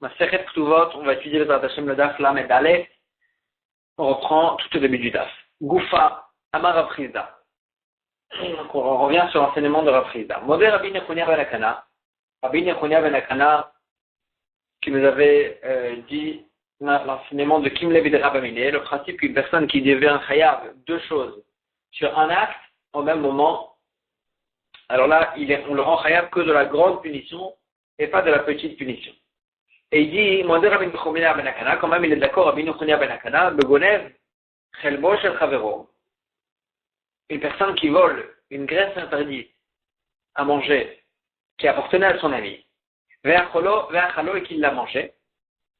Masechet Ktuvot, on va étudier le Hashem le Daf Lamed Aleph. On reprend tout au début du Daf. Goufa, Amar Rav Chizda. Donc on revient sur l'enseignement de Rav Chizda. Modé Rabbi Nechonia ben Akana. Rabbi Nechonia ben Akana, qui nous avait dit l'enseignement de Kim Levi de Rabamine, le principe qu'une personne qui devient chayav deux choses sur un acte au même moment, alors là, on le rend chayav que de la grande punition et pas de la petite punition. Et il dit, Modé Rabbi Nechonia ben Akana, quand même il est d'accord, Rabbi Nechonia ben Akana, Begonev, Chelbo Shel Chavero. Une personne qui vole une graisse interdite à manger, qui appartenait à son ami, Ve'achalo et qu'il l'a mangé,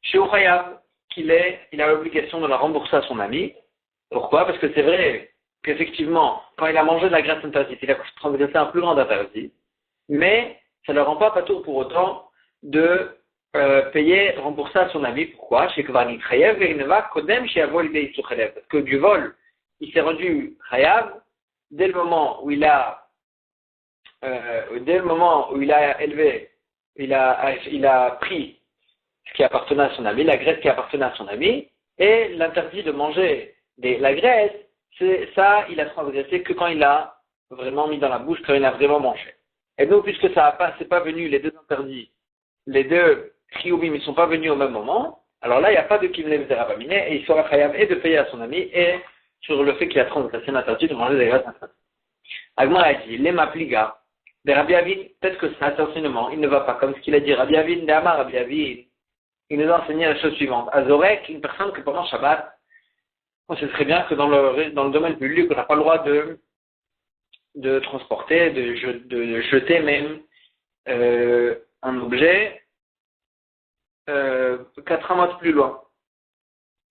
chez Uchayav, il a l'obligation de la rembourser à son ami. Pourquoi? Parce que c'est vrai qu'effectivement, quand il a mangé de la graisse interdite, il a transgressé un plus grand interdit, mais ça ne le rend pas patour pour autant de rembourser à son ami. Pourquoi? Chez Kvarni Chayav et Ineva Kodem chez Avol Idei Suchelev. Parce que du vol, il s'est rendu Chayav dès le moment où il a élevé, il a pris ce qui appartenait à son ami, la graisse qui appartenait à son ami, et l'interdit de manger la graisse, c'est ça, il a transgressé que quand il a vraiment mis dans la bouche, quand il a vraiment mangé. Et donc, puisque c'est pas venu, les deux interdits, les deux chiyuvim, ils ne sont pas venus au même moment, alors là, il n'y a pas de kim levi de Rabamine, et il sera chayav et de payer à son ami, et sur le fait qu'il a transgressé l'interdit de manger des graisses interdites. Agmar a dit, les mapliga, de Rabbi Avid, peut-être que cet enseignement, il ne va pas comme ce qu'il a dit. Rabbi Avid, d'Amar Rabbi Avid, il nous a enseigné la chose suivante. Azorek, une personne que pendant Shabbat, on sait très bien que dans le domaine public, on n'a pas le droit de transporter, de jeter même un objet 4 amotes plus loin.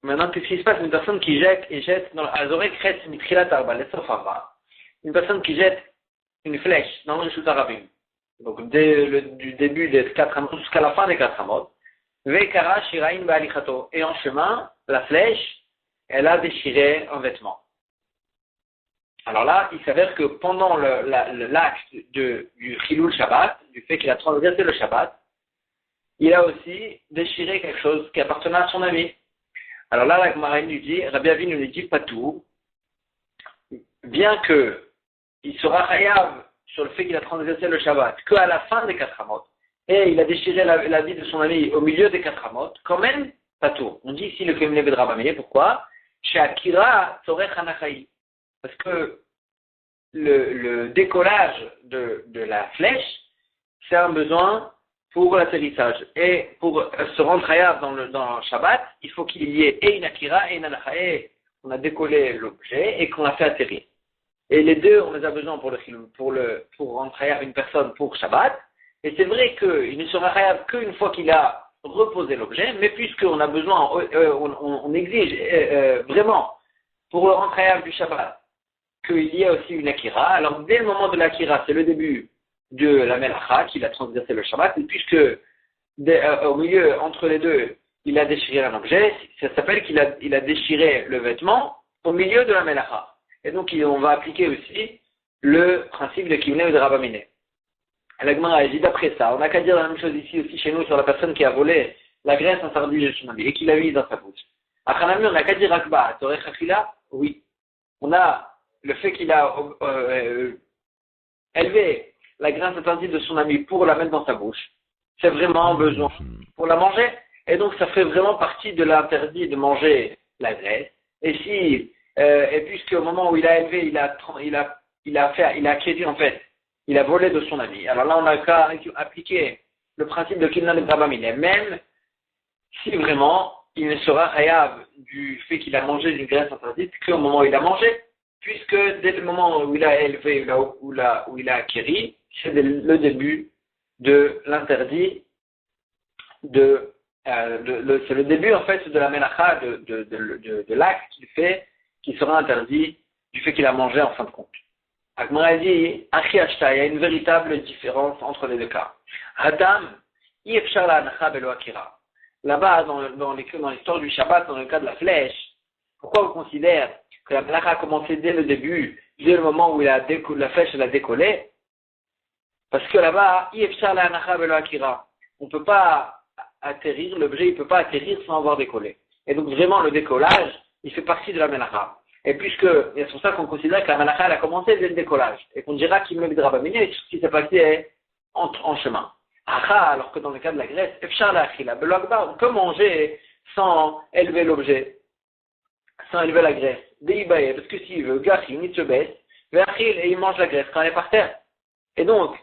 Maintenant, qu'est-ce qui se passe? Une personne qui jette dans Azorek, reste mitrilat arba, une personne qui jette une flèche dans le Rishut Arabim. Donc, du début des 4 amotes jusqu'à la fin des 4 amotes. Vekara shirain ba'alichato. Et en chemin, la flèche, elle a déchiré un vêtement. Alors là, il s'avère que pendant l'acte du Chilul Shabbat, du fait qu'il a transgressé le Shabbat, il a aussi déchiré quelque chose qui appartenait à son ami. Alors là, la Gemara nous dit, Rabbi Avi nous dit pas tout, bien que il sera chayav sur le fait qu'il a transgressé le Shabbat qu'à la fin des 4 amotes, et il a déchiré la vie de son ami au milieu des 4 amotes, quand même, pas tout. On dit ici le Kim Levi de Rabamine, pourquoi? Chez Akira, Torech Hanachai. Parce que le décollage de la flèche, c'est un besoin pour l'atterrissage. Et pour se rendre chayav dans le Shabbat, il faut qu'il y ait et une Akira et une Hanachai. On a décollé l'objet et qu'on l'a fait atterrir. Et les deux, on les a besoin pour rendre chayav une personne pour Shabbat. Et c'est vrai qu'il ne sera chayav qu'une fois qu'il a reposé l'objet, mais puisqu'on a besoin, on exige vraiment pour le rendre chayav du Shabbat qu'il y ait aussi une akira. Alors dès le moment de l'akira, c'est le début de la melacha qu'il a transgressé le Shabbat, et puisque au milieu, entre les deux, il a déchiré un objet, ça s'appelle qu'il a déchiré le vêtement au milieu de la melacha. Et donc, on va appliquer aussi le principe de Kimne ou de Rabamine. La Gemara a dit d'après ça, on n'a qu'à dire la même chose ici aussi chez nous sur la personne qui a volé la graisse interdite de son ami et qui l'a mise dans sa bouche. À Khanami, on n'a qu'à dire Akba, Torech Achila, oui. On a le fait qu'il a élevé la graisse interdite de son ami pour la mettre dans sa bouche. C'est vraiment un besoin pour la manger. Et donc, ça fait vraiment partie de l'interdit de manger la graisse. Et puisque au moment où il a élevé, il a acquéri en fait, il a volé de son ami. Alors là, on a qu'à appliquer le principe de Kinnan et Rabamine. Même si vraiment, il ne sera chayav du fait qu'il a mangé d'une graisse interdite qu'au moment où il a mangé, puisque dès le moment où il a élevé, où il a acquéri, c'est le début de l'interdit c'est le début en fait de la melacha, de l'acte qu'il fait, qui sera interdit du fait qu'il a mangé en fin de compte. Agmara dit, Achi Ashta, il y a une véritable différence entre les deux cas. Hadam, Yefshar la anacha belo akira. Là-bas, dans l'histoire du Shabbat, dans le cas de la flèche, pourquoi on considère que la melacha a commencé dès le début, dès le moment où la flèche elle a décollé? Parce que là-bas, Yefshar la anacha belo akira. On ne peut pas atterrir, l'objet il peut pas atterrir sans avoir décollé. Et donc vraiment le décollage, il fait partie de la melacha. Et puisque, c'est pour ça qu'on considère que la melacha elle a commencé dès le décollage. Et qu'on dira qu'il me le drabamini et tout ce qui s'est passé en chemin. Alors que dans le cas de la graisse, on peut manger sans élever l'objet, sans élever la graisse. Parce que s'il veut, il se baisse, et il mange la graisse quand elle est par terre. Et donc,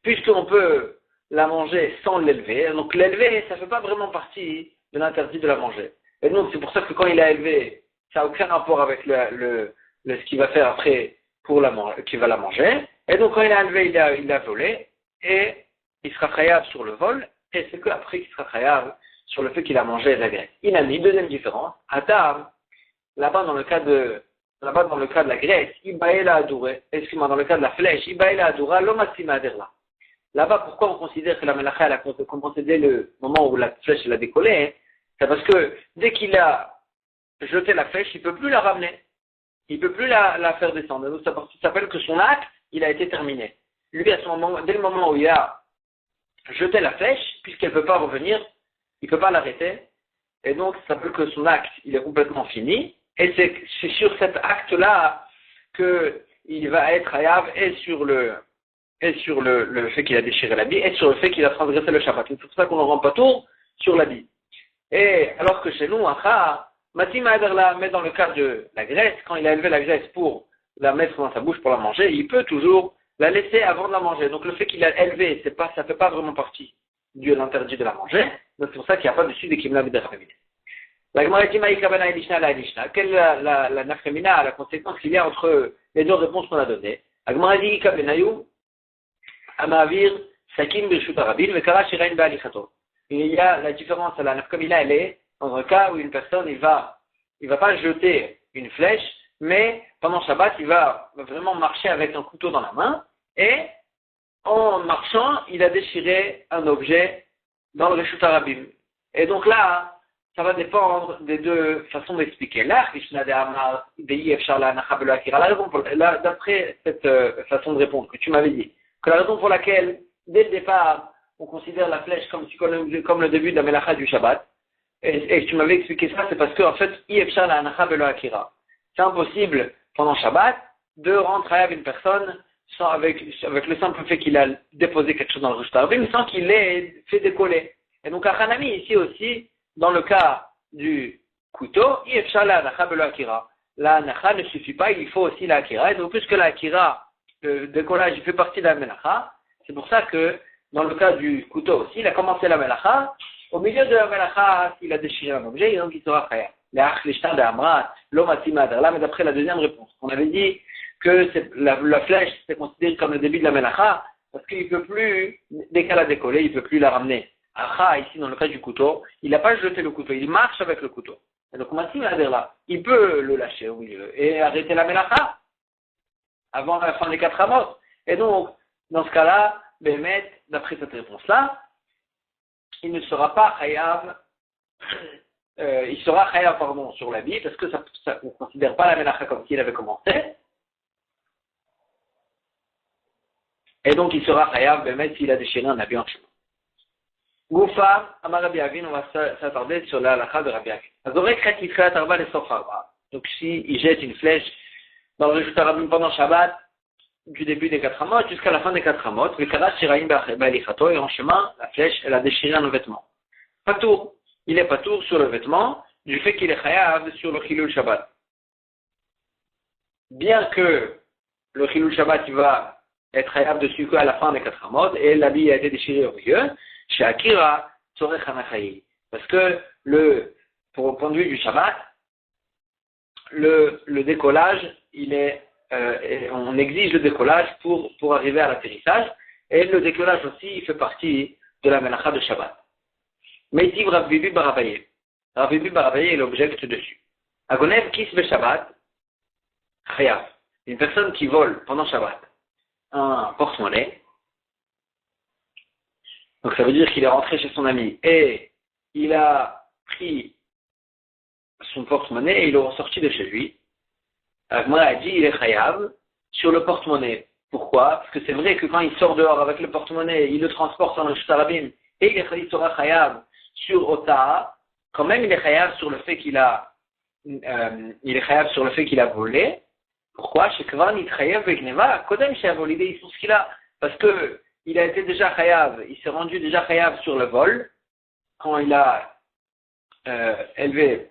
puisqu'on peut la manger sans l'élever, donc l'élever, ça ne fait pas vraiment partie de l'interdit de la manger. Et donc, c'est pour ça que quand il a élevé, ça n'a aucun rapport avec ce qu'il va faire après pour qu'il va la manger. Et donc, quand il a élevé, il a volé, et il sera khayab sur le vol, et c'est qu'après qu'il sera khayab sur le fait qu'il a mangé la graisse. Il a mis deuxième différence. Adam, là-bas dans le cas de la graisse, Ibaïla Adouré, excuse-moi, dans le cas de la flèche, Ibaïla Adoura, l'omassima aderla. Là-bas, pourquoi on considère que la melacha elle a commencé dès le moment où la flèche elle a décollé? C'est parce que dès qu'il a jeté la flèche, il ne peut plus la ramener. Il ne peut plus la faire descendre. Donc ça s'appelle que son acte, il a été terminé. Lui, à ce moment, dès le moment où il a jeté la flèche, puisqu'elle ne peut pas revenir, il ne peut pas l'arrêter. Et donc, ça s'appelle que son acte, il est complètement fini. Et c'est sur cet acte-là qu'il va être hayav et sur le fait qu'il a déchiré l'habit et sur le fait qu'il a transgressé le Shabbat. C'est pour ça qu'on ne rend pas tour sur l'habit. Et alors que chez nous, Matim Aderla, mais dans le cas de la graisse, quand il a élevé la graisse pour la mettre dans sa bouche pour la manger, il peut toujours la laisser avant de la manger. Donc le fait qu'il a élevé, ça ne fait pas vraiment partie de l'interdit de la manger. Donc c'est pour ça qu'il n'y a pas dessus de Kimla B'Dachamid. La Gemara dit Maïka Ben Aïlishna la Aïlishna. Quelle est la nafremina, la conséquence qu'il y a entre les deux réponses qu'on a données? La Gemara dit Ika Ben Ayou, Amavir, Sakim Birshut Arabin, Vekara Shirain Ba'alichato. Il y a la différence à la nafremina, elle est dans un cas où une personne, il va pas jeter une flèche, mais pendant Shabbat, il va vraiment marcher avec un couteau dans la main, et en marchant, il a déchiré un objet dans le Reshut Arabim. Et donc là, ça va dépendre des deux façons d'expliquer. Là, d'après cette façon de répondre que tu m'avais dit, que la raison pour laquelle, dès le départ, on considère la flèche comme le début de la melacha du Shabbat, et tu m'avais expliqué ça, c'est parce qu'en fait, c'est impossible pendant Shabbat de rendre à une personne avec le simple fait qu'il a déposé quelque chose dans le Reshut Arabim sans qu'il l'ait fait décoller. Et donc, à Hanami, ici aussi, dans le cas du couteau, la anacha ne suffit pas, il faut aussi la akira. Et donc, puisque la akira, le décollage, il fait partie de la melacha, c'est pour ça que dans le cas du couteau aussi, il a commencé la melacha. Au milieu de la melacha, il a déchiré un objet, et donc il sera khayab. Mais d'après la deuxième réponse, on avait dit que la flèche, c'est considéré comme le début de la melacha, parce qu'il ne peut plus, dès qu'elle a décollé, il ne peut plus la ramener. Ici, dans le cas du couteau, il n'a pas jeté le couteau, il marche avec le couteau. Et donc, il peut le lâcher au milieu et arrêter la melacha avant la fin des 4 amos. Et donc, dans ce cas-là, Bémet, d'après cette réponse-là, il ne sera pas chayav, il sera chayav, sur l'habit, parce que ça ne considère pas la melacha comme s'il avait commencé. Et donc, il sera chayav, Bémet, s'il a déchiré un habit en chemin. Goufa, Amar Rabbi Avin, on va s'attarder sur la halakha de Rabbi Avin. Donc, s'il jette une flèche dans le Reshut Arabim pendant Shabbat, du début des 4 amot jusqu'à la fin des 4 amot, et en chemin, la flèche, elle a déchiré un vêtement. Patour, il est patour sur le vêtement, du fait qu'il est chayav sur le Chilul Shabbat. Bien que le Chilul Shabbat, il va être chayav dessus qu'à la fin des 4 amot, et l'habit a été déchiré au milieu, chez Akira, Tzorech Hanachayi. Parce que pour le point de vue du Shabbat, le décollage, on exige le décollage pour arriver à l'atterrissage, et le décollage aussi, il fait partie de la melacha de Shabbat. Mais il dit Rav Bibi Barabaye. Rav Bibi Barabaye, il objecte dessus. Agonev Kis Be Shabbat, Chayav. Une personne qui vole pendant Shabbat un porte-monnaie, donc ça veut dire qu'il est rentré chez son ami et il a pris son porte-monnaie et il est ressorti de chez lui. Agma a dit il est chayav sur le porte-monnaie. Pourquoi? Parce que c'est vrai que quand il sort dehors avec le porte-monnaie, il le transporte dans le Reshut Arabim et il sera chayav sur Ota, quand même il est chayav sur le fait qu'il a, volé. Pourquoi? Chez Kvan, il chayav avec Neva, Kodem chez Avolidé, ils sont ce qu'il a. Parce que, il a été déjà chayav, il s'est rendu déjà chayav sur le vol, quand il a, élevé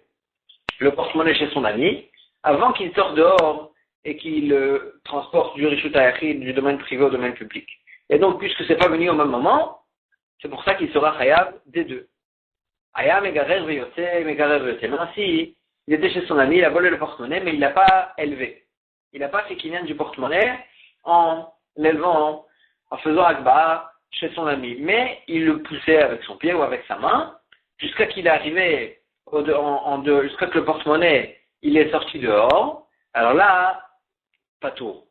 le porte-monnaie chez son ami, avant qu'il sorte dehors et qu'il le transporte du Rishut HaYachid, du domaine privé au domaine public. Et donc, puisque c'est pas venu au même moment, c'est pour ça qu'il sera chayav des deux. Aya megarer veyotse, megarer veyotse. Maintenant, si il était chez son ami, il a volé le porte-monnaie, mais il l'a pas élevé. Il n'a pas fait kinyan du porte-monnaie en l'élevant, en faisant akbar chez son ami. Mais il le poussait avec son pied ou avec sa main, jusqu'à qu'il est arrivé jusqu'à que le porte-monnaie, il est sorti dehors. Alors là, pas tour.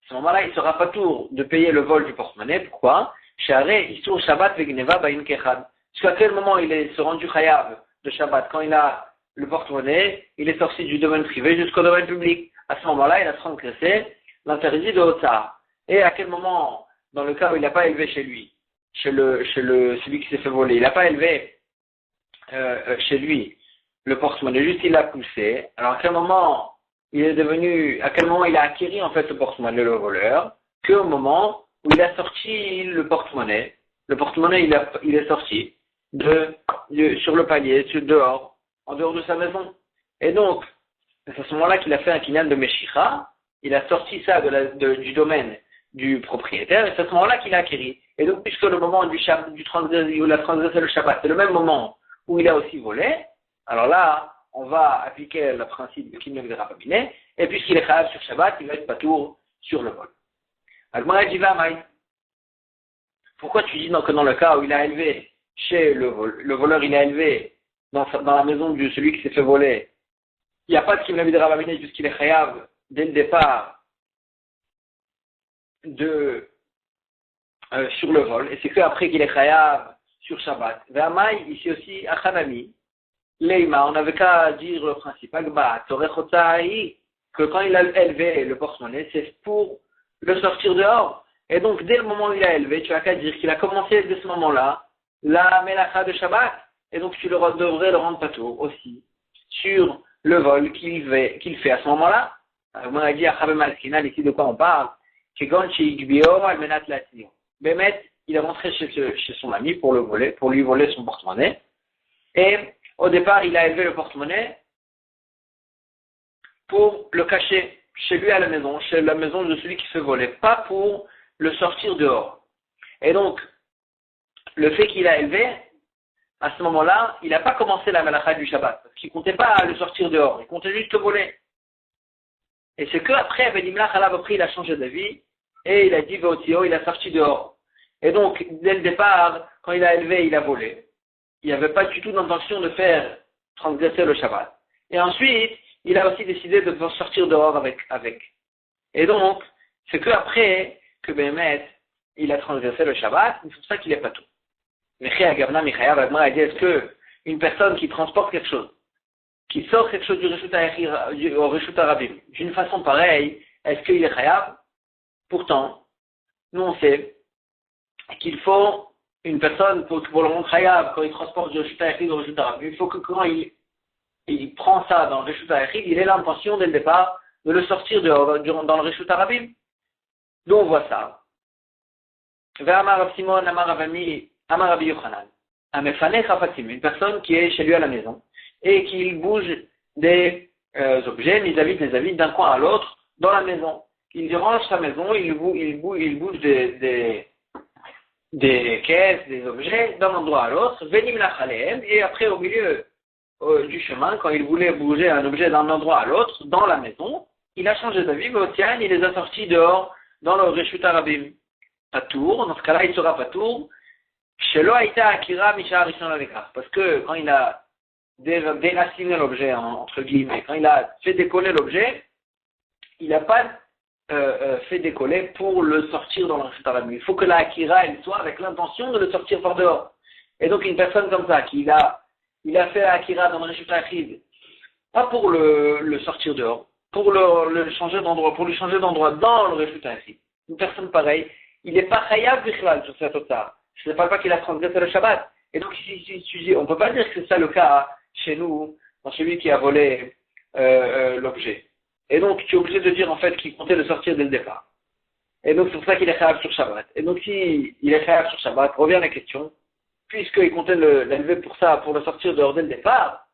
À ce moment-là, il sera pas tour de payer le vol du porte-monnaie. Pourquoi? Sharé, Isur Shabbat vegneva bain kechad. Jusqu'à quel moment il se rendu chayav de Shabbat? Quand il a le porte-monnaie, il est sorti du domaine privé jusqu'au domaine public. À ce moment-là, il a transgressé l'interdit de Hotzar. Et à quel moment, dans le cas où il n'a pas élevé chez lui, celui qui s'est fait voler, il n'a pas élevé chez lui le porte-monnaie, juste il l'a poussé. Alors à quel moment il a acquis en fait le porte-monnaie, le voleur, qu'au moment où il a sorti le porte-monnaie. Le porte-monnaie, il est sorti sur le palier, dehors, en dehors de sa maison. Et donc, c'est à ce moment-là qu'il a fait un kinyan de Meshicha, il a sorti ça du domaine du propriétaire, et c'est à ce moment-là qu'il a acquis. Et donc, puisque le moment où il a transgressé le Shabbat, c'est le même moment où il a aussi volé, alors là, on va appliquer le principe de kinyan de Rapaminé, et puisqu'il est chayav sur Shabbat, il va être patour sur le vol. Agmara dit Vamaï. Pourquoi tu dis que dans le cas où il a élevé chez le voleur, il a élevé dans la maison de celui qui s'est fait voler, il n'y a pas de Kim Navi de Rabamine puisqu'il est chayav dès le départ sur le vol, et c'est qu'après qu'il est chayav sur Shabbat. Vamaï, ici aussi, Achanami, Leima, on n'avait qu'à dire le principe, Agba, Torechotzaï, que quand il a élevé le porte-monnaie, c'est pour le sortir dehors. Et donc, dès le moment où il a élevé, tu as qu'à dire qu'il a commencé dès ce moment-là, la Melacha de Shabbat, et donc tu devrais le rendre patour aussi, sur le vol qu'il fait à ce moment-là. On a dit à Chabem al-Kinal, ici de quoi on parle, Bémet, il est rentré chez son ami pour lui voler son porte-monnaie, et au départ, il a élevé le porte-monnaie pour le cacher chez lui à la maison, chez la maison de celui qui se volait, pas pour le sortir dehors. Et donc, le fait qu'il a élevé, à ce moment-là, il n'a pas commencé la malacha du Shabbat, parce qu'il ne comptait pas le sortir dehors, il comptait juste le voler. Et c'est qu'après, Benimlach Allah il a changé d'avis, et il a dit Veotio, il a sorti dehors. Et donc, dès le départ, quand il a élevé, il a volé. Il n'y avait pas du tout d'intention de faire transgresser le Shabbat. Et ensuite, il a aussi décidé de sortir dehors avec. Et donc, c'est qu'après que Bémet, il a transgressé le Shabbat, c'est pour ça qu'il n'est pas tout. Meché Agavna Michayav Admar a dit, est-ce que une personne qui transporte quelque chose, qui sort quelque chose au Rishut Arabim, d'une façon pareille, est-ce qu'il est chayav? Pourtant, nous on sait qu'il faut une personne pour le rendre chayav quand il transporte du Rishut Arabim au Rishut Arabim, il faut que quand il prend ça dans le Rishut Arabim, il ait l'intention dès le départ de le sortir dans le Rishut Arabim. D'où on voit ça. Amar Rav Simon, Amar Rav Ami, Amar Rabbi Yochanan. Amefane Chafatim, une personne qui est chez lui à la maison et qui bouge des objets, des avis d'un coin à l'autre dans la maison. Il range sa maison, il bouge des caisses, des objets d'un endroit à l'autre, Venim Lachaleem, et après au milieu du chemin, quand il voulait bouger un objet d'un endroit à l'autre dans la maison, il a changé d'avis, mais il les a sortis dehors dans le Reshut Arabim. Patour, dans ce cas-là, il sera patour. Shelo Aïta Akira Misha Rishon Alekar. Parce que quand il a déraciné l'objet, entre guillemets, quand il a fait décoller l'objet, il n'a pas fait décoller pour le sortir dans le Reshut Arabim. Il faut que la Akira, elle soit avec l'intention de le sortir par dehors. Et donc, une personne comme ça, il a fait la Akira dans le Reshut Arabim, pas pour le sortir dehors, pour le changer d'endroit, pour lui changer d'endroit dans le Reshut Arabim. Une personne pareille, il n'est pas chayav bichlal sur cette otar. Je ne parle pas qu'il a transgressé le Shabbat. Et donc, on ne peut pas dire que c'est ça le cas chez nous, dans celui qui a volé l'objet. Et donc, tu es obligé de dire en fait qu'il comptait le sortir dès le départ. Et donc, c'est pour ça qu'il est khayab sur Shabbat. Et donc, si il est khayab sur Shabbat, revient la question, puisqu'il comptait l'élever pour ça, pour le sortir dehors dès le départ,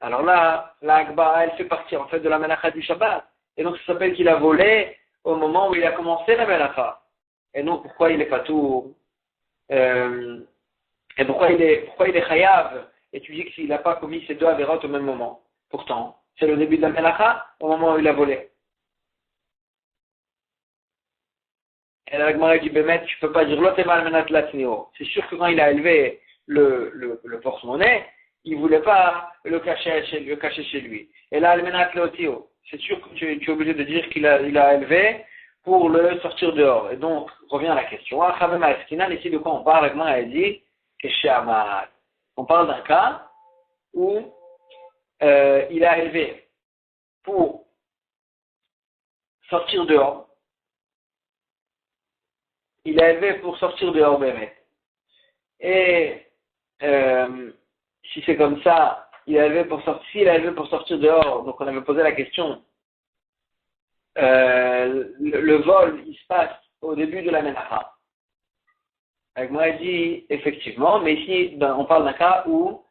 alors là, la Agba, elle fait partir en fait de la melacha du Shabbat. Et donc, ça s'appelle qu'il a volé au moment où il a commencé la melacha. Et donc, pourquoi il est pas tout, et pourquoi il est chayav, et tu dis que s'il n'a pas commis ces deux avérotes au même moment. Pourtant, c'est le début de la melacha, au moment où il a volé. Et la Gemara dit, Bémet, tu peux pas dire, l'otemal menat latnio. C'est sûr que quand il a élevé le porte-monnaie, il voulait pas le cacher chez lui. Et là, le menat lotio. C'est sûr que tu es obligé de dire qu'il a élevé pour le sortir dehors. Et donc, revient à la question. Ici, de quoi on parle? La Gemara a dit, on parle d'un cas où il a élevé pour sortir dehors. Il a élevé pour sortir dehors, Bémet. Et si c'est comme ça, s'il a élevé pour sortir dehors, donc on avait posé la question, le vol, il se passe au début de la Ménacha. Avec moi, il dit effectivement, mais ici, on parle d'un cas où,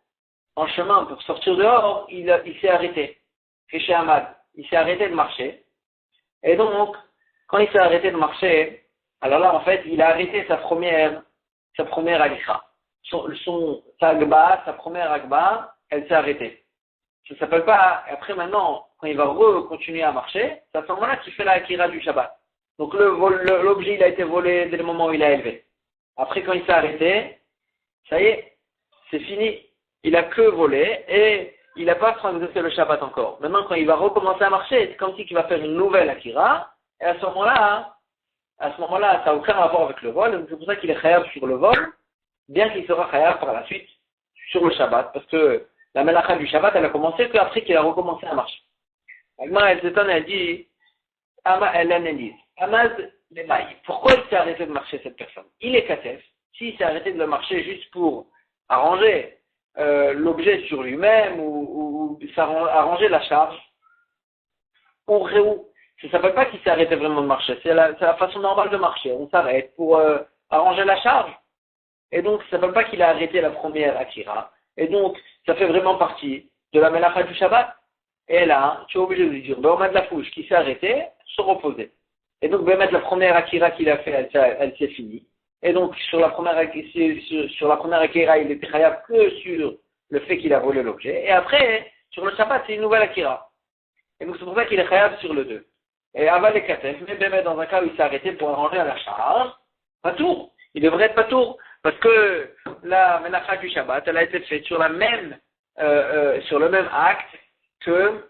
en chemin pour sortir dehors, il s'est arrêté. C'est chez Ahmad. Il s'est arrêté de marcher. Et donc, quand il s'est arrêté de marcher, alors là, en fait, il a arrêté sa première alicha. Sa première agba, elle s'est arrêtée. Ça ne s'appelle pas, après maintenant, quand il va continuer à marcher, c'est à ce moment-là qu'il fait la akira du Shabbat. Donc l'objet, il a été volé dès le moment où il a élevé. Après, quand il s'est arrêté, ça y est, c'est fini. Il a que volé et il n'a pas transgressé le Shabbat encore. Maintenant, quand il va recommencer à marcher, c'est comme si il va faire une nouvelle akira, et à ce moment-là, ça n'a aucun rapport avec le vol, c'est pour ça qu'il est khayab sur le vol, bien qu'il sera khayab par la suite sur le Shabbat, parce que la melacha du Shabbat, elle a commencé qu'après qu'il a recommencé à marcher. Agma, elle s'étonne, elle dit, elle analyse. Amad Lemaï, pourquoi il s'est arrêté de marcher cette personne? Il est katef. S'il s'est arrêté de le marcher juste pour arranger l'objet sur lui-même ou arranger la charge, on réouvre. Ça ne s'appelle pas qu'il s'est arrêté vraiment de marcher. C'est la façon normale de marcher. On s'arrête pour arranger la charge. Et donc, ça ne s'appelle pas qu'il a arrêté la première akira. Et donc, ça fait vraiment partie de la melacha du Shabbat. Et là, tu es obligé de lui dire, on met de la fouche qui s'est arrêté, se reposer. Et donc, mettre la première akira qu'il a fait, elle s'est finie. Et donc, sur la première akira, il était khayab que sur le fait qu'il a volé l'objet. Et après, sur le Shabbat, c'est une nouvelle akira. Et donc, c'est pour ça qu'il est khayab sur le 2. Et aval et katef, mais Bémet, dans un cas où il s'est arrêté pour arranger à la charge, pas tour. Il devrait être pas tour. Parce que la melacha du Shabbat, elle a été faite sur le même acte que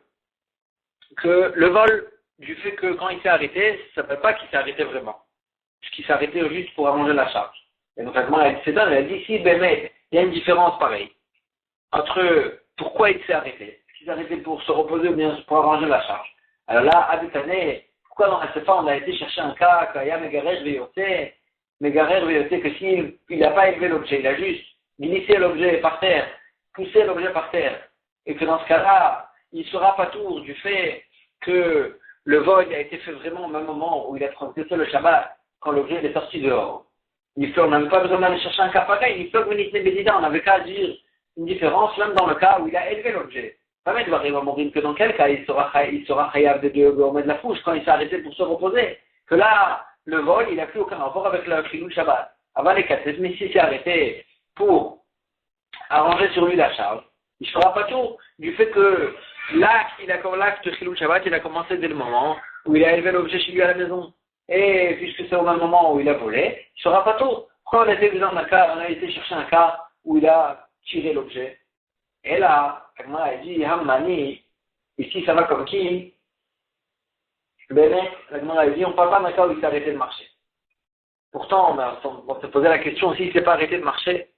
le vol, du fait que quand il s'est arrêté, ça ne s'appelle pas qu'il s'est arrêté vraiment. Parce qu'il s'est arrêté juste pour arranger la charge. Et donc, elle s'étonne, elle dit, si Bémet, il y a une différence pareille entre pourquoi il s'est arrêté. Est-ce qu'il s'est arrêté pour se reposer ou bien pour arranger la charge? Alors là, à cette année, pourquoi dans la Sefa, on a été chercher un cas, quand il y a Megarer Veyoté, que s'il n'a pas élevé l'objet, il a juste glissé l'objet par terre, poussé l'objet par terre, et que dans ce cas-là, il ne sera pas tour du fait que le vol a été fait vraiment au même moment où il a transgressé le Shabbat, quand l'objet est sorti dehors. On n'avait pas besoin d'aller chercher un cas pareil, on n'avait qu'à dire une différence, même dans le cas où il a élevé l'objet. Pas mettre que dans quel cas il sera khayab de remettre de la fouche quand il s'est arrêté pour se reposer. Que là, le vol, il n'a plus aucun rapport avec le chilul Shabbat. Avant les cassettes, mais s'il s'est arrêté pour arranger sur lui la charge, il ne fera pas tout du fait que l'acte chilul Shabbat, il a commencé dès le moment où il a élevé l'objet chez lui à la maison. Et puisque c'est au même moment où il a volé, il ne fera pas tout. Quand on a été chercher un cas où il a tiré l'objet. Et là, elle dit, Hammani, ici ça va comme qui? Bénet, elle dit, on ne parle pas d'un cas où il s'est arrêté de marcher. Pourtant, on s'est posé la question s'il ne s'est pas arrêté de marcher.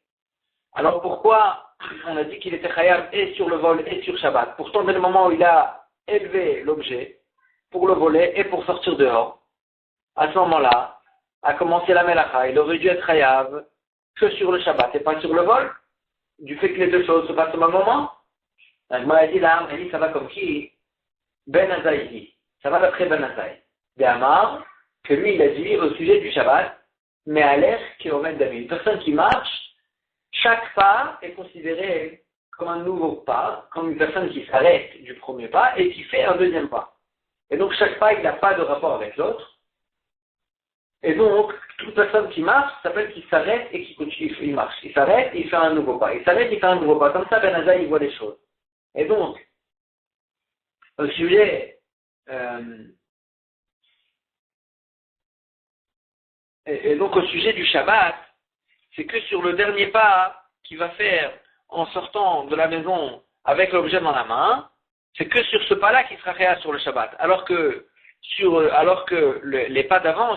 Alors pourquoi on a dit qu'il était khayab et sur le vol et sur Shabbat? Pourtant, dès le moment où il a élevé l'objet pour le voler et pour sortir dehors, à ce moment-là, a commencé la melacha, il aurait dû être khayab que sur le Shabbat et pas sur le vol. du fait que les deux choses se passent au même moment? La Gemara dit là, elle dit ça va comme qui? Ben Azaï. Ça va d'après Ben Azaï. De Amar, que lui il a dit au sujet du Shabbat, mais à l'air qui est au même d'amis. Une personne qui marche, chaque pas est considéré comme un nouveau pas, comme une personne qui s'arrête du premier pas et qui fait un deuxième pas. Et donc chaque pas il n'a pas de rapport avec l'autre. Et donc, toute personne qui marche s'appelle qui s'arrête et qui continue, il marche. Il s'arrête et il fait un nouveau pas. Il s'arrête et il fait un nouveau pas. Comme ça, Ben Azaï, il voit les choses. Et donc, au sujet, et donc au sujet du Shabbat, c'est que sur le dernier pas qu'il va faire en sortant de la maison avec l'objet dans la main, c'est que sur ce pas-là qu'il sera réel sur le Shabbat. Alors que les pas d'avant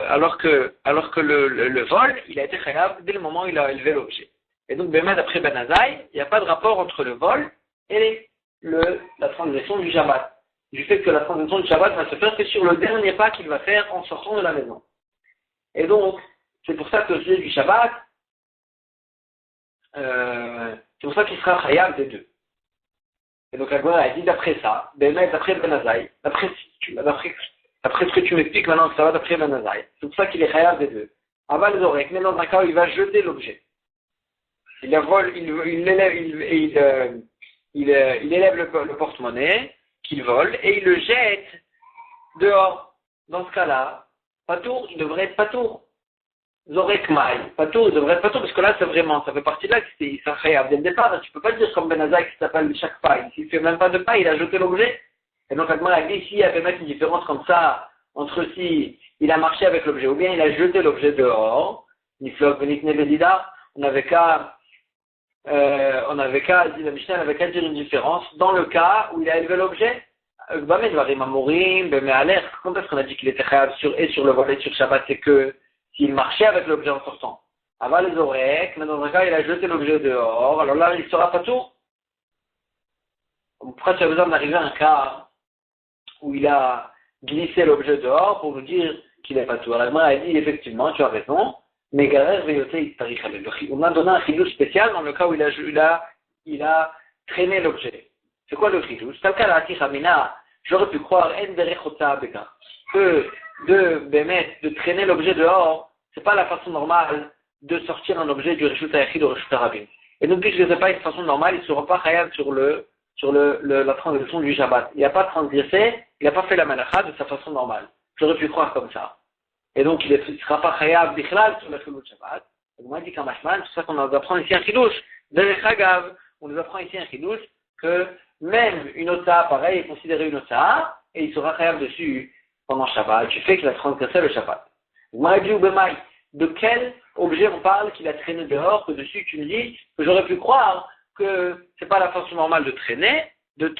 alors que le vol, il a été réel dès le moment où il a élevé l'objet. Et donc, d'après Ben Azaï, il n'y a pas de rapport entre le vol et la transgression du Shabbat. Du fait que la transgression du Shabbat va se faire que sur le dernier pas qu'il va faire en sortant de la maison. Et donc, c'est pour ça que le sujet du Shabbat, c'est pour ça qu'il sera khayab des deux. Et donc la Gemara a dit d'après ça, d'après Ben Azaï, d'après ce que tu m'expliques maintenant que ça va d'après Ben Azaï, c'est pour ça qu'il est khayab des deux. Aval Zorek, mais dans un cas où il va jeter l'objet. Il élève le porte-monnaie qu'il vole et il le jette dehors. Dans ce cas-là, Patour, il devrait être Patour. Zorek Maï, Patour, il devrait être Patour, parce que là, ça fait partie de là que c'est khayab dès le départ. Tu peux pas dire comme Ben Azaï qui s'appelle chaque pas. S'il fait même pas de pas, il a jeté l'objet. Et donc, la Gemara a dit ici, il y avait mettre une différence comme ça entre si il a marché avec l'objet ou bien il a jeté l'objet dehors. Niflok, Benitne, Vedida, on avait qu'à dit la Mishnah, on avait qu'à dire une différence dans le cas où il a élevé l'objet. Quand est-ce qu'on a dit qu'il était khayab sur le vol et sur Shabbat? C'est que s'il marchait avec l'objet en sortant. Aval les oreilles, mais dans un cas, il a jeté l'objet dehors, alors là, il sera pas tout. Pourquoi tu as besoin d'arriver à un cas où il a glissé l'objet dehors pour nous dire qu'il n'est pas tout? Alors, a dit, effectivement, tu as raison, mais on a donné un chidouche spécial dans le cas où il a traîné l'objet. C'est quoi le chidouche? J'aurais pu croire que de traîner l'objet dehors, c'est pas la façon normale de sortir un objet du Rishut HaYachid au Rishut HaRabim. Et donc, puisque c'est pas une façon normale, il ne sera pas khayab sur la transgression du Shabbat. Il n'a pas transgressé, il n'a pas fait la malacha de sa façon normale. J'aurais pu croire comme ça. Et donc, il ne sera pas khayab bichlal sur le Chilul Shabbat. Et moi, dit qu'en Mashman, c'est ça qu'on nous apprend ici un chidouche. On nous apprend ici un chidouche que même une otsa, pareil, est considérée une otsa, et il sera khayab dessus pendant Shabbat, du fait qu'il a transgressé le Shabbat. Moi, dit de quel objet on parle qu'il a traîné dehors, que dessus tu me dis que j'aurais pu croire que c'est pas la façon normale de traîner, de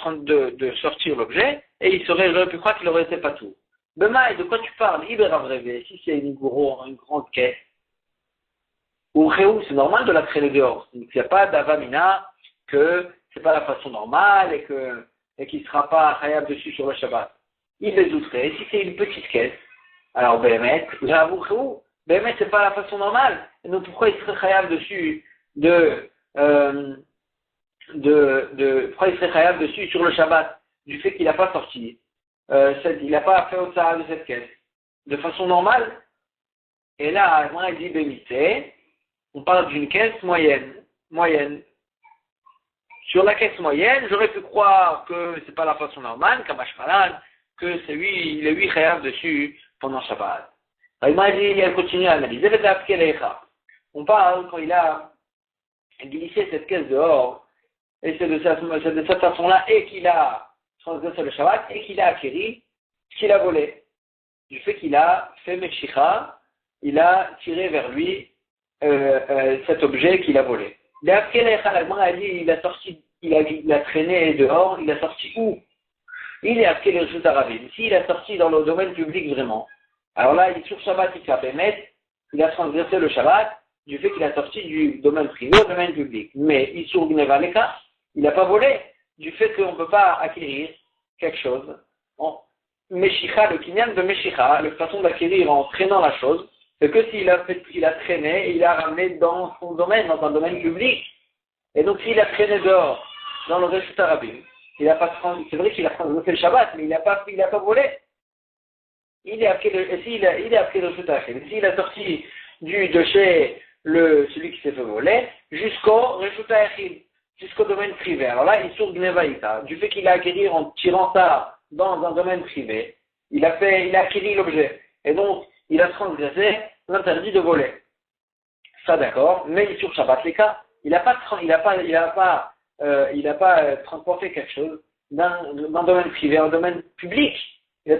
sortir l'objet, et j'aurais pu croire qu'il aurait été pas tout. Bemaï, de quoi tu parles? Iberavrevé, si c'est une grande caisse. Ou Réou, c'est normal de la traîner dehors. Il n'y a pas d'avamina que c'est pas la façon normale et qu'il ne sera pas khayab dessus sur le Shabbat. Il les douterait. Si c'est une petite caisse, alors Béhémet, j'avoue Réou, Béhémet, c'est pas la façon normale. Et donc pourquoi il serait khayab dessus pourquoi il serait khayab dessus sur le Shabbat du fait qu'il n'a pas sorti, il n'a pas fait au Sahara de cette caisse de façon normale? Et là, moi, il dit Bémité, on parle d'une caisse moyenne. Sur la caisse moyenne, j'aurais pu croire que c'est pas la façon normale, Kamash Malad, que c'est lui, il est lui khayab dessus pendant Shabbat. Alors, il m'a dit, elle continue à analyser, on parle quand il a glissé cette caisse dehors, et c'est de cette façon-là, et qu'il a transgressé le Shabbat, et qu'il a acquis ce qu'il a volé. Du fait qu'il a fait Meshicha, il a tiré vers lui cet objet qu'il a volé. Il a sorti, il a traîné dehors, il a sorti où? Il est appelé le Rishut HaRabim. S'il a sorti dans le domaine public vraiment, alors là, sur Shabbat, il a transgressé le Shabbat du fait qu'il a sorti du domaine privé au domaine public. Mais il n'a pas volé du fait qu'on ne peut pas acquérir quelque chose. Meshicha, le kinyan de Meshicha, la façon d'acquérir en traînant la chose, c'est que s'il a traîné, il a ramené dans son domaine, dans un domaine public. Et donc s'il a traîné dehors, dans le Reshut Harabim, c'est vrai qu'il a fait le Shabbat, mais il n'a pas volé. Il est appris le Reshut Harabim. S'il a sorti de chez celui qui s'est fait voler, jusqu'au Reshut Harabim, jusqu'au domaine privé. Alors là, il sort Gnevaïta. Du fait qu'il a acquis en tirant ça dans un domaine privé, il a acquis l'objet. Et donc, il a transgressé l'interdit de voler. Ça d'accord, mais sur Shabbat les cas, il n'a pas transporté quelque chose d'un domaine privé à un domaine public. Il a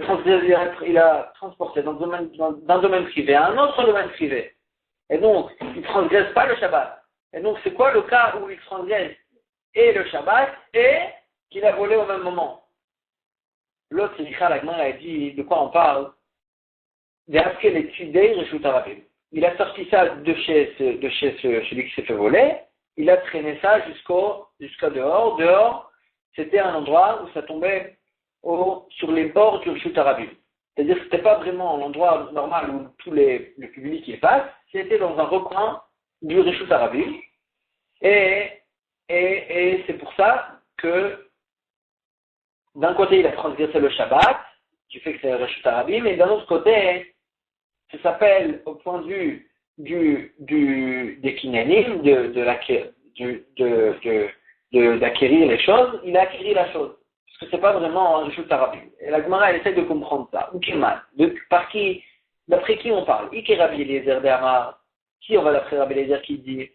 transporté d'un domaine privé à un autre domaine privé. Et donc, il ne transgresse pas le Shabbat. Et donc, c'est quoi le cas où il transgresse et le Shabbat et qu'il a volé au même moment? L'autre, c'est Michal Agman, a dit de quoi on parle. Il a sorti ça de chez celui qui s'est fait voler, il a traîné ça jusqu'à dehors. Dehors, c'était un endroit où ça tombait sur les bords du Reshut Harabim. C'est-à-dire que c'était pas vraiment l'endroit normal où le public y passe, c'était dans un recoin du Reshut Harabim. Et c'est pour ça que d'un côté il a transgressé le Shabbat, du fait que c'est le Reshut Harabim, et d'un autre côté, ça s'appelle, au point de vue des kinyanim, d'acquérir les choses, il a acquis la chose. Parce que c'est pas vraiment un Reshut Harabim. Et la Gemara, elle essaie de comprendre ça. Ou Kirman. D'après qui on parle? Ike Rabbi Eliezer de Amar. Qui on va d'après Rabbi Eliezer qui dit?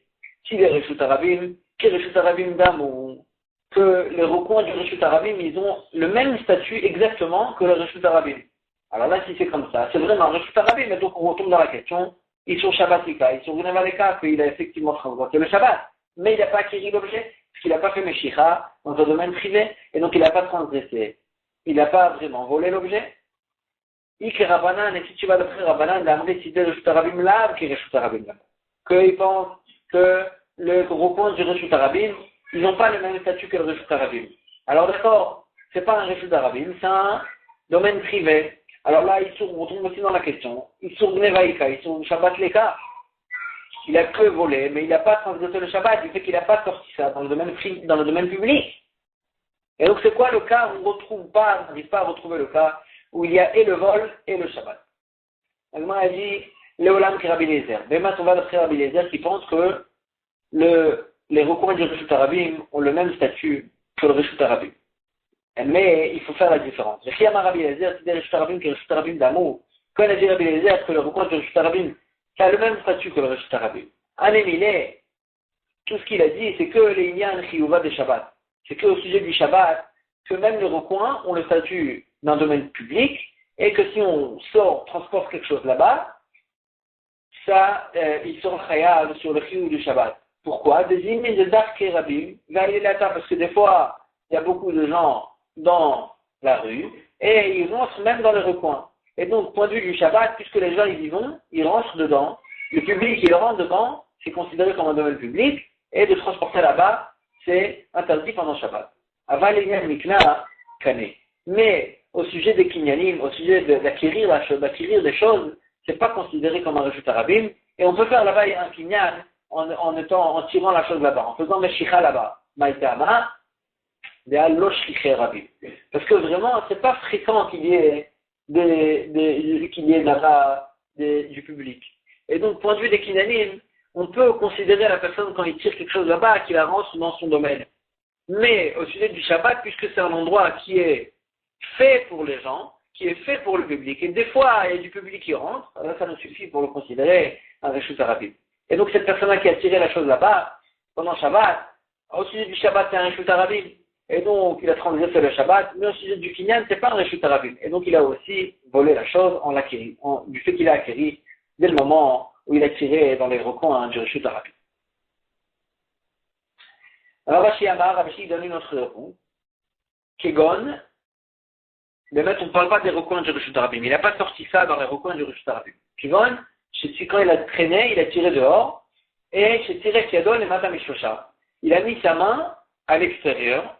Si les Reshut Harabim, qui Reshut Harabim d'Amou, que les recoins du Reshut Harabim, ils ont le même statut exactement que le Reshut Harabim. Alors là, si c'est comme ça, c'est vraiment un Reshut Harabim, mais donc on retombe dans la question. Ils sont Shabbatika, ils sont Gnevaleka, qu'il a effectivement transgressé le Shabbat, mais il n'a pas acquis l'objet, parce qu'il n'a pas fait Meshicha dans un domaine privé, et donc il n'a pas transgressé. Il n'a pas vraiment volé l'objet. Ik Rabbanan, et si tu vas d'après Rabbanan, d'amener si c'est Reshut Harabim là, qui est Reshut Harabim là. Qu'ils pensent que le recoin du Reshut Harabim, ils n'ont pas le même statut que le Reshut Harabim. Alors d'accord, c'est pas un Reshut Harabim, c'est un domaine privé. Alors là, on tombe aussi dans la question. Ils sont Gnevaïka, ils sont Shabbat Leka. Il a que volé, mais il n'a pas transgressé le Shabbat, du fait qu'il n'a pas sorti ça dans le domaine public. Et donc c'est quoi le cas où on n'arrive pas à retrouver le cas où il y a et le vol et le Shabbat? Agma a dit, Léolam qui Rabbi Eliezer. Bémat, on va d'après Rabbi Eliezer qui pense que les recours du Reshut Harabim ont le même statut que le Reshut Harabim. Mais il faut faire la différence. Le Chiyama Rabbi Eliezer, c'est des Reshut Harabim qui est le Reshut Harabim d'amour. Quand il a dit Rabbi Eliezer que le recours du Reshut Harabim, ça a le même statut que le Reshut Harabim. Anémilé, tout ce qu'il a dit, c'est que les Inyan Chiyuva des Shabbat. C'est qu'au sujet du Shabbat, que même les recoins ont le statut d'un domaine public, et que si on transporte quelque chose là-bas, ça, ils sont chayav sur le chiyuv du Shabbat. Pourquoi? Des images de Darke Rabim, parce que des fois, il y a beaucoup de gens dans la rue, et ils rentrent même dans les recoins. Et donc, point de vue du Shabbat, puisque les gens ils y vont, ils rentrent dedans, le public il rentre dedans, c'est considéré comme un domaine public, et de transporter là-bas, c'est interdit pendant Shabbat. Aval Inyan Mikna Kane. Mais au sujet des kinyanim, au sujet d'acquérir des choses, c'est pas considéré comme un Reshut Harabim, et on peut faire là-bas un kinyan en tirant la chose là-bas, en faisant Meshicha là-bas. Maïtama, de Alloshriché Rabim. Parce que vraiment, c'est pas fréquent qu'il y ait là-bas du public. Et donc, point de vue des kinyanim, on peut considérer la personne quand il tire quelque chose là-bas qu'il la rentre dans son domaine. Mais au sujet du Shabbat, puisque c'est un endroit qui est fait pour les gens, qui est fait pour le public, et des fois il y a du public qui rentre, alors ça nous suffit pour le considérer un Reshut Harabim. Et donc cette personne qui a tiré la chose là-bas, pendant Shabbat, au sujet du Shabbat c'est un Reshut Harabim, et donc il a transgressé le Shabbat, mais au sujet du Kinyan c'est pas un Reshut Harabim, et donc il a aussi volé la chose du fait qu'il a acquis dès le moment où il a tiré dans les recoins du Reshut Harabim. Alors Rashi Amar, Rashi donne une autre réponse. Kegon, mais on ne parle pas des recoins du Reshut Harabim. Il n'a pas sorti ça dans les recoins du Reshut Harabim. Kegon, quand il a traîné, il a tiré dehors, et chez tiré Kiadon et Mata Mishosha. Il a mis sa main à l'extérieur,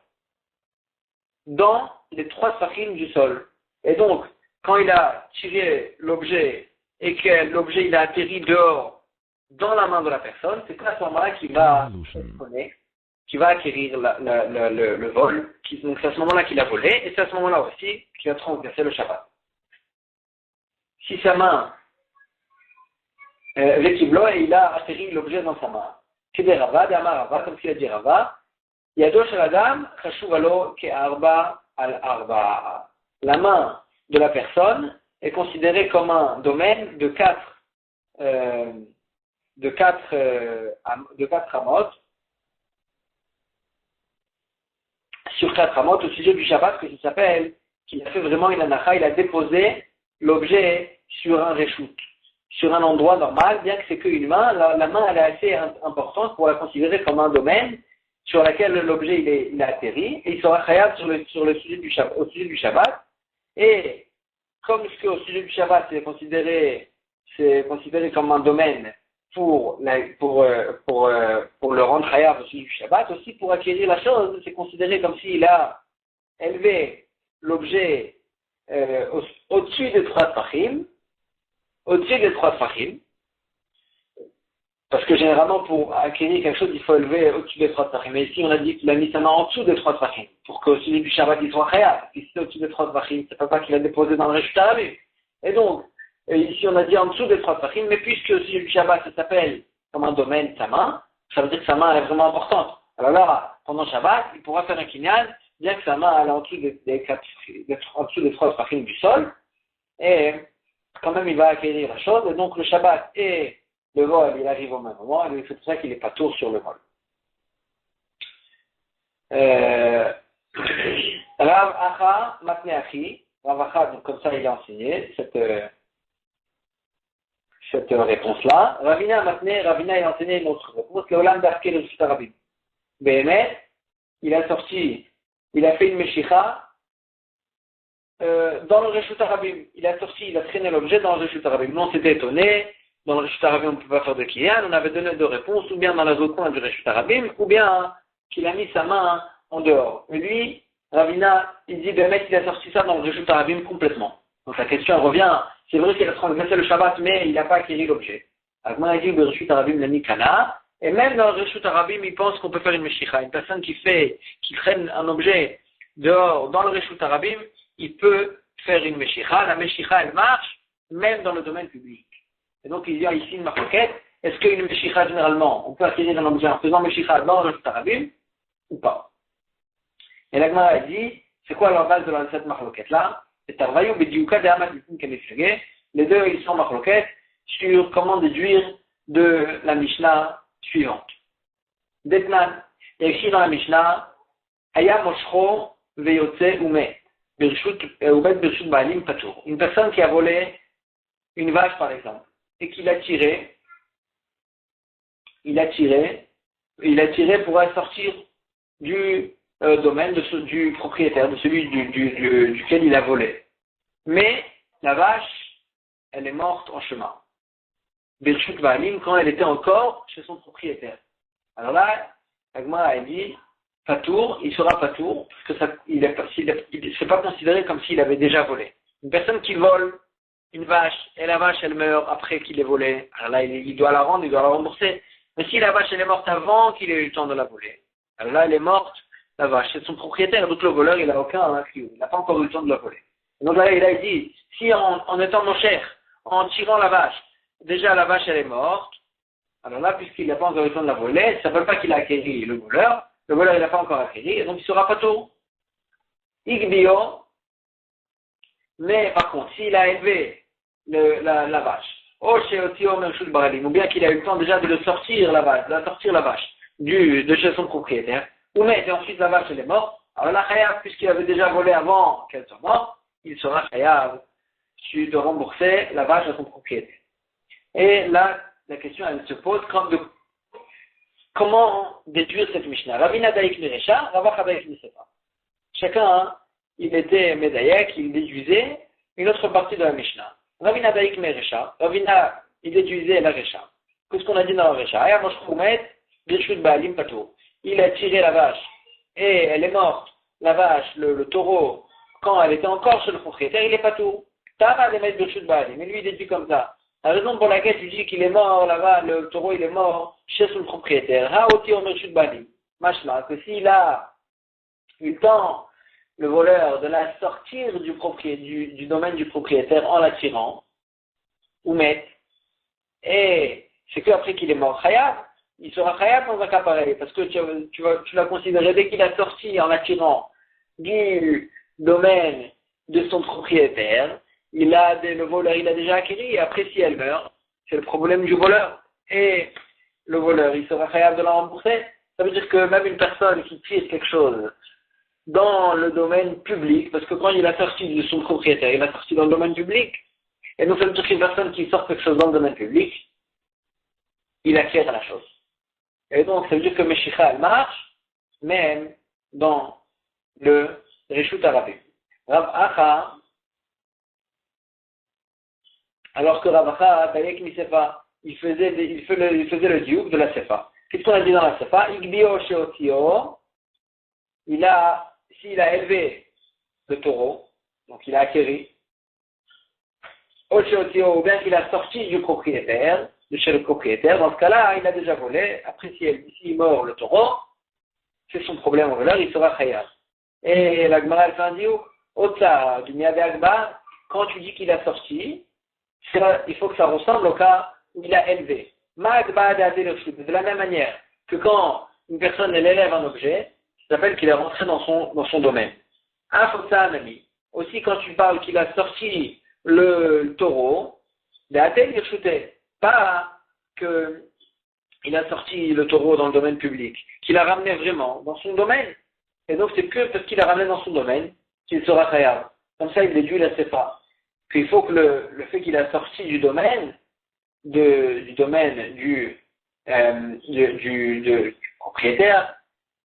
dans les 3 safrim du sol. Et donc, quand il a tiré l'objet et que l'objet il a atterri dehors dans la main de la personne, c'est à ce moment-là qu'il va qui va acquérir le vol, donc c'est à ce moment-là qu'il a volé, et c'est à ce moment-là aussi qu'il a transgressé le Shabbat. Si sa main, Vekiblo, et il a atterri l'objet dans sa main, Kede Rava, Dama Rava, comme s'il a dit Rava, Yado Shel Adam, Chashuvalo, Ke'arba al-Arba. La main de la personne est considérée comme un domaine de quatre amot, sur 4 amot au sujet du Shabbat, que ça s'appelle, qu'il a fait vraiment une anacha, il a déposé l'objet sur un reshoot, sur un endroit normal, bien que c'est qu'une main, la main elle est assez importante pour la considérer comme un domaine sur lequel l'objet il a atterri, et il sera khayab sur le sujet du Shabbat, au sujet du Shabbat, et comme ce au sujet du Shabbat c'est considéré comme un domaine pour le rendre khayab au sujet du Shabbat, aussi pour acquérir la chose, c'est considéré comme s'il a élevé l'objet au-dessus des 3 tfachim, parce que généralement pour acquérir quelque chose, il faut élever au-dessus des 3 tfachim. Mais ici on a dit qu'il a mis sa main en dessous des 3 tfachim, pour qu'au sujet du Shabbat il soit khayab. Si c'est au-dessus des 3 tfachim, c'est pas qu'il a déposé dans le Reshut Harabim. Et donc, ici on a dit en dessous des 3 tfachim, mais puisque au sujet du Shabbat ça s'appelle comme un domaine sa main, ça veut dire que sa main elle est vraiment importante. Alors là, pendant Shabbat, il pourra faire un kinyan, bien que sa main elle est en dessous en dessous des 3 tfachim du sol, et quand même il va acquérir la chose, et donc le Shabbat et le vol, il arrive au même moment, et c'est pour ça qu'il n'est pas tour sur le vol. Rav Acha Matne Achi, Rav Acha, donc comme ça il a enseigné cette réponse-là. Ravina Matne, Ravina il a enseigné une autre réponse, le Olam d'Arke le Reshut Harabim. Behemet, il a fait une Meshicha dans le Reshut Harabim. Il a traîné l'objet dans le Reshut Harabim. Nous on s'était étonné. Dans le Reshut Harabim, on ne peut pas faire de Kiyan, on avait donné 2 réponses, ou bien dans la recoin du Reshut Harabim, ou bien qu'il a mis sa main en dehors. Mais lui, Ravina, il dit, ben mec, il a sorti ça dans le Reshut Harabim complètement. Donc la question revient, c'est vrai qu'il a transgressé le Shabbat, mais il n'a pas acquis l'objet. Agma a dit, le Reshut Harabim l'a mis Kana, et même dans le Reshut Harabim, il pense qu'on peut faire une Meshicha. Une personne qui traîne un objet dehors, dans le Reshut Harabim, il peut faire une Meshicha. La Meshicha, elle marche, même dans le domaine public. Et donc il y a ici une marloquette. Est-ce qu'une Meshicha, généralement, on peut acquérir un objet en faisant Meshicha dans le Reshut Harabim ou pas? Et l'Agma a dit, c'est quoi la base de cette marloquette-là? Les deux, ils sont marloquettes sur comment déduire de la Mishnah suivante. Detnan, il y a écrit dans la Mishnah, Aya Moshcho Veyotse Umet, Ubet Birshut Baalim Patour. Une personne qui a volé une vache, par exemple, et qu'il a tiré, il a tiré pour sortir du domaine du propriétaire, de celui duquel il a volé. Mais la vache, elle est morte en chemin. Birshut Baalim, quand elle était encore chez son propriétaire. Alors là, Agma a dit, Patour, il sera Patour, parce que c'est pas considéré comme s'il avait déjà volé. Une personne qui vole une vache, et la vache elle meurt après qu'il ait volé, alors là il doit la rendre, il doit la rembourser. Mais si la vache elle est morte avant qu'il ait eu le temps de la voler, alors là elle est morte, la vache, c'est son propriétaire, donc le voleur il n'a aucun inclus, il n'a pas encore eu le temps de la voler. Et donc là il a dit, si en étant mon cher, en tirant la vache, déjà la vache elle est morte, alors là puisqu'il n'a pas encore eu le temps de la voler, ça ne veut pas qu'il a acquéri le voleur il n'a pas encore acquéri, et donc il sera pas tôt. Igbio, mais par contre, s'il a élevé la vache, ou bien qu'il a eu le temps déjà de le sortir la vache de chez son propriétaire, ou mais et ensuite la vache elle est morte, alors la chayav, puisqu'il avait déjà volé avant qu'elle soit morte, il sera chayav de rembourser la vache à son propriétaire. Et là, la question elle se pose comment déduire cette Mishnah? Ravina Daïk Merecha, Rava Daïk Mesefa. Chacun, il était Médaïek, il déduisait une autre partie de la Mishnah. Ravina Daïk Merecha, Ravina, il déduisait la Recha. Qu'est-ce qu'on a dit dans la Recha? Aya Moshkoumet, Birshut Baalim Pato. Il a tiré la vache et elle est morte. La vache, le taureau, quand elle était encore chez le propriétaire, il est Pato. Tama Demet Birshut Baalim. Et lui, il déduit comme ça. La raison pour laquelle tu dis qu'il est mort là-bas, le taureau il est mort chez son propriétaire. Haoti Omerchut Bali. Machma, que s'il a eu le temps, le voleur, de la sortir du domaine du propriétaire en l'attirant, ou met, et c'est qu'après qu'il est mort Khayab, il sera Khayab dans un cas pareil, parce que tu l'as considéré dès qu'il a sorti en l'attirant du domaine de son propriétaire, le voleur, il a déjà acquis, et après si elle meurt, c'est le problème du voleur. Et le voleur, il sera capable de la rembourser. Ça veut dire que même une personne qui tire quelque chose dans le domaine public, parce que quand il a sorti de son propriétaire, il a sorti dans le domaine public, et donc ça veut dire qu'une personne qui sort quelque chose dans le domaine public, il acquiert la chose. Et donc ça veut dire que Meshicha, elle marche, même dans le Reshut Arabi. Rav Acha, alors que Rav Acha, Dayek Misefa, il faisait le diouk de la Sefa. Qu'est-ce qu'on a dit dans la Sefa? Igbio Sheotio, s'il a élevé le taureau, donc il a acquéri, Sheotio, ou bien qu'il a sorti du propriétaire, de chez le propriétaire, dans ce cas-là, il a déjà volé. Après, s'il mord le taureau, c'est son problème au voleur, il sera khayar. Et la Gemara elle fait un diouk, Otsa, du Miade Agba, quand tu dis qu'il a sorti, il faut que ça ressemble au cas où il a élevé. De la même manière que quand une personne elle élève un objet, ça s'appelle qu'il est rentré dans son domaine. Aussi quand tu parles qu'il a sorti le taureau, pas qu'il a sorti le taureau dans le domaine public, qu'il a ramené vraiment dans son domaine. Et donc c'est que parce qu'il a ramené dans son domaine qu'il sera khayar. Comme ça il déduit la sefa. Qu'il faut que le fait qu'il a sorti du domaine du propriétaire,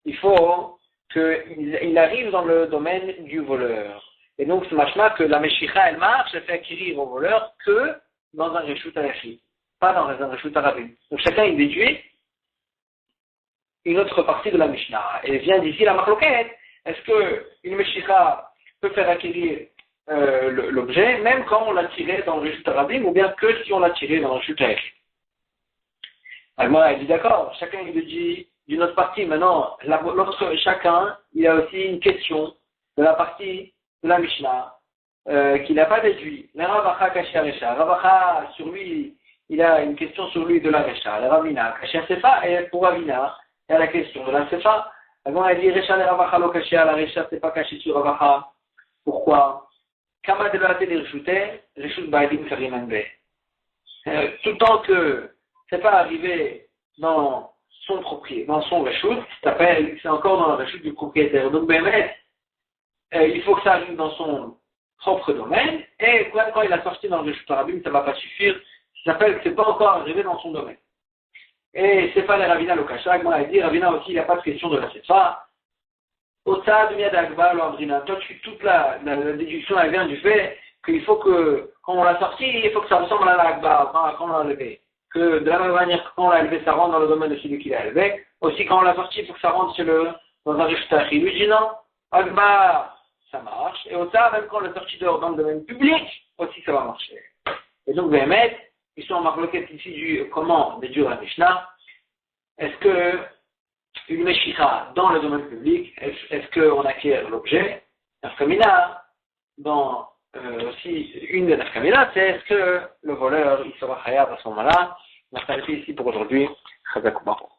il faut qu'il arrive dans le domaine du voleur. Et donc c'est machma que la meshicha elle marche, elle fait acquérir au voleur que dans un reshut arabi, pas dans un reshut arabi. Donc chacun il déduit une autre partie de la Mishnah. Et vient d'ici la marloquette. Est-ce que une meshicha peut faire acquérir l'objet, même quand on l'a tiré dans le reshut arabi, ou bien que si on l'a tiré dans le reshut arabi? Alors, elle dit d'accord, chacun il le dit d'une autre partie. Maintenant, chacun, il a aussi une question de la partie de la Mishnah qu'il n'a pas déduit. Le Ravacha Kashi Aresha. Ravacha, sur lui, il a une question sur lui de la Resha. Le Ravina Kashi Sefa, et pour Ravina, il y a la question de la Sefa. Alors, elle dit Resha le Ravacha lo Kashi la Resha, c'est pas Kashi sur Ravacha. Pourquoi? Kama de la télé Reshut Baidim Karimembe. Tout le temps que c'est pas arrivé dans son propriétaire, dans son reshut, c'est encore dans le reshut du propriétaire. Donc, il faut que ça arrive dans son propre domaine, et quand il a sorti dans le reshut arabim, ça ne va pas suffire. Ça s'appelle que c'est pas encore arrivé dans son domaine. Et c'est pas les Ravina Lokasha, moi elle dit, Ravina aussi, il n'y a pas de question de la Sefa. Ota de Miadagba, l'Andrina. Toi, toute la déduction, elle vient du fait qu'il faut que, quand on l'a sorti, il faut que ça ressemble à l'Agba, quand on l'a enlevé. Que de la même manière que quand on l'a élevé, ça rentre dans le domaine de celui qui l'a élevé. Aussi, quand on l'a sorti, il faut que ça rentre dans un Rishtari. Lui dit non, Agba, ça marche. Et Ota, même quand on l'a sorti dehors dans le domaine public, aussi ça va marcher. Et donc, Béhémet, ils sont en marloquette ici comment déduire la Mishnah. Est-ce que une meshicha dans le domaine public, est-ce qu'on acquiert l'objet? Nafkamina, dans aussi une des nafkamina, c'est est-ce que le voleur il sera khayab à ce moment-là? On va s'arrêter ici pour aujourd'hui. Chazak Baruch.